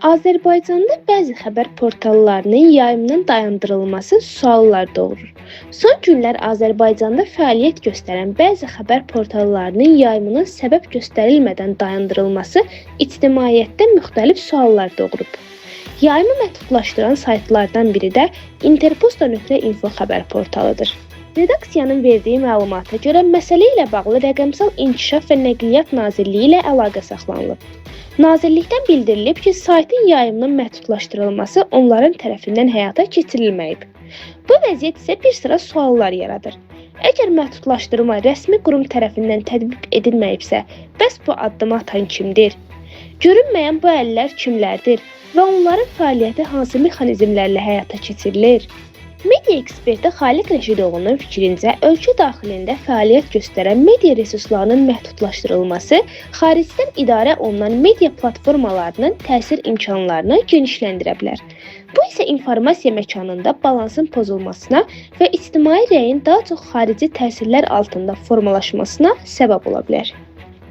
Azərbaycanda bəzi xəbər portallarının yayımının dayandırılması suallar doğurur. Son günlər Azərbaycanda fəaliyyət göstərən bəzi xəbər portallarının yayımının səbəb göstərilmədən dayandırılması ictimaiyyətdə müxtəlif suallar doğurub. Yayımı məhdudlaşdıran saytlardan biri də interposta.info xəbər portalıdır. Redaksiyanın verdiyi məlumata görə məsələ ilə bağlı Rəqəmsal İnkişaf və Nəqliyyat Nazirliyi ilə əlaqə saxlanılıb. Nazirlikdən bildirilib ki, saytın yayımının məhdudlaşdırılması onların tərəfindən həyata keçirilməyib. Bu vəziyyət isə bir sıra suallar yaradır. Əgər məhdudlaşdırma rəsmi qurum tərəfindən tətbiq edilməyibsə, bəs bu addımı atan kimdir? Görünməyən bu əllər kimlərdir və onların fəaliyyəti hansı mexanizmlərlə həyata keçirilir? Media eksperti Xaliq Rəşidovunun fikrincə, ölkə daxilində fəaliyyət göstərən media resurslarının məhdudlaşdırılması xaricdən idarə olunan media platformalarının təsir imkanlarını genişləndirə bilər. Bu isə informasiya məkanında balansın pozulmasına və ictimai rəyin daha çox xarici təsirlər altında formalaşmasına səbəb ola bilər.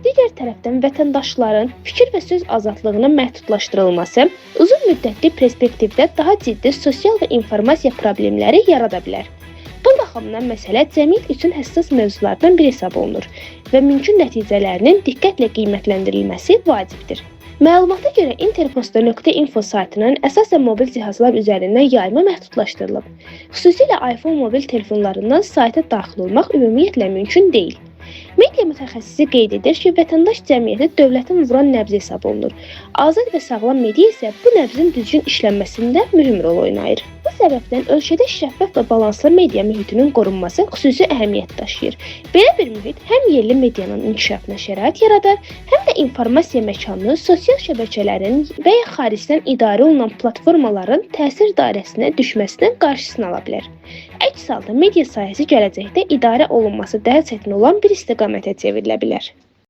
Digər tərəfdən vətəndaşların fikir və söz azadlığının məhdudlaşdırılması uzun müddətli perspektivdə daha ciddi sosial və informasiya problemləri yarada bilər. Bu baxımdan məsələ cəmiyyət üçün həssas mövzulardan biri hesab olunur və mümkün nəticələrinin diqqətlə qiymətləndirilməsi vacibdir. Məlumata görə interposta.info saytının əsasən mobil cihazlar üzərindən yayımı məhdudlaşdırılıb. Xüsusilə iPhone mobil telefonlarından sayta daxil olmaq ümumiyyətlə mümkün deyil. Media mütəxəssisi qeyd edir ki, vətəndaş cəmiyyəti dövlətin vuran nəbzi hesab olunur. Azad və sağlam media isə bu nəbzin düzgün işlənməsində mühüm rol oynayır. Bu səbəbdən ölkədə şəffaf və balanslı media mühitinin qorunması xüsusi əhəmiyyət daşıyır. Belə bir mühit həm yerli medianın inkişafına şərait yaradar, həm də informasiya məkanını sosial şəbəkələrin və ya xaricdən idarə olunan platformaların təsir dairəsinə düşməsinin qarşısını ala bilər. Əks halda media sahəsi gələcəkdə idarə olunması daha çətin olan bir istiqamətə çevrilə bilər.